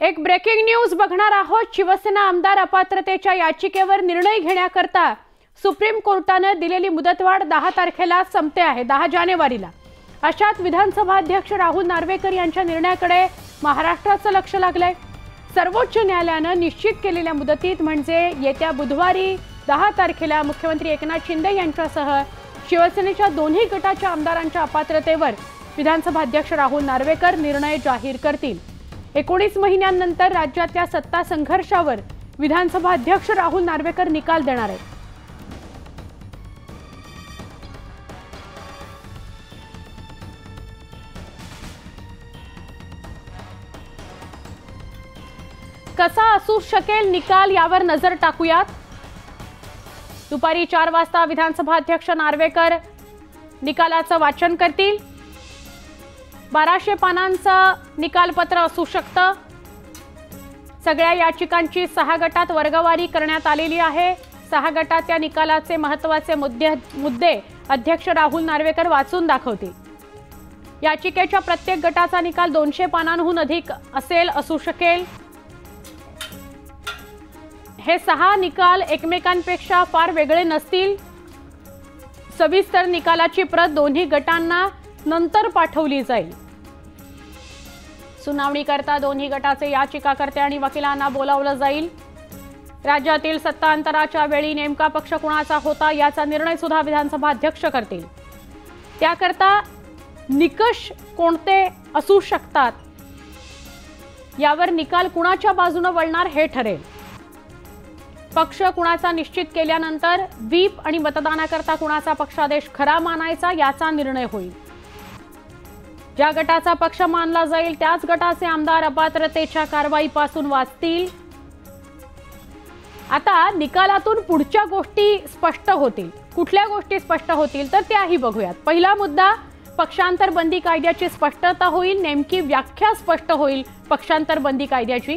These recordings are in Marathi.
एक ब्रेकिंग न्यूज बघणार आहोत। शिवसेना आमदार अपात्रतेच्या याचिकेवर निर्णय घेण्याकरता सुप्रीम कोर्टाने दिलेली मुदतवाढ 10 तारखेला संपते आहे, 10 जानेवारीला। अशात विधानसभा अध्यक्ष राहुल नार्वेकर यांच्या निर्णयाकडे महाराष्ट्राचं लक्ष लागलंय। सर्वोच्च न्यायालयाने निश्चित केलेल्या मुदतीत म्हणजे येत्या बुधवारी 10 तारखेला मुख्यमंत्री एकनाथ शिंदे यांच्यासह शिवसेनेच्या दोन्ही गटाच्या आमदारांच्या अपात्रतेवर विधानसभा अध्यक्ष राहुल नार्वेकर निर्णय जाहीर करतील। 19 महिन्यांनंतर राज्यातल्या सत्ता संघर्षावर विधानसभा अध्यक्ष राहुल नार्वेकर निकाल देणार आहेत। कसा असू शकेल निकाल यावर नजर टाकूयात। दुपारी 4 वाजता विधानसभा अध्यक्ष नार्वेकर निकालाचं वाचन करतील। 1200 पानांचं निकालपत्र असू शकतं। सगळ्या याचिकांची 6 गटात वर्गवारी करण्यात आलेली आहे। 6 गटात या निकालाचे महत्त्वाचे मुद्दे अध्यक्ष राहुल नार्वेकर वाचून दाखवतील। याचिकेच्या प्रत्येक गटाचा निकाल 200 पानांहून अधिक असू शकेल। हे 6 निकाल एकमेकांपेक्षा फार वेगळे नसतील। सविस्तर निकालाची प्रत दोन्ही गटांना नंतर पाठवली जाईल। सुनावणीकरता दोन्ही गटाचे याचिकाकर्ते आणि वकिलांना बोलावलं जाईल। राज्यातील सत्तांतराच्या वेळी नेमका पक्ष कुणाचा होता याचा निर्णय सुद्धा विधानसभा अध्यक्ष करतील। त्याकरता निकष कोणते असू शकतात यावर निकाल कुणाच्या बाजूने वळणार हे ठरेल। पक्ष कुणाचा निश्चित केल्यानंतर व्हीप आणि मतदानाकरता कुणाचा पक्षादेश खरा मानायचा याचा निर्णय होईल। ज्या गटाचा पक्ष मानला जाईल त्याच गटाचे आमदार अपात्रतेच्या कारवाईपासून वाचतील। आता निकालातून पुढच्या गोष्टी स्पष्ट होतील। कुठल्या गोष्टी स्पष्ट होतील तर त्याही बघूयात। पहिला मुद्दा पक्षांतर बंदी कायद्याची स्पष्टता होईल, नेमकी व्याख्या स्पष्ट होईल पक्षांतर बंदी कायद्याची।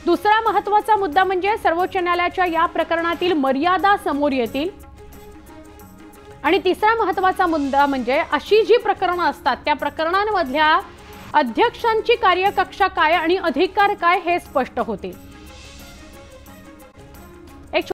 दुसरा महत्त्वाचा मुद्दा म्हणजे सर्वोच्च न्यायालयाच्या या प्रकरणातील मर्यादा समोर येतील। आणि तिसरा महत्त्वाचा मुद्दा म्हणजे अशी जी प्रकरणं असतात त्या प्रकरणांमधल्या अध्यक्षांची कार्यकक्षा काय आणि अधिकार काय हे स्पष्ट होतील।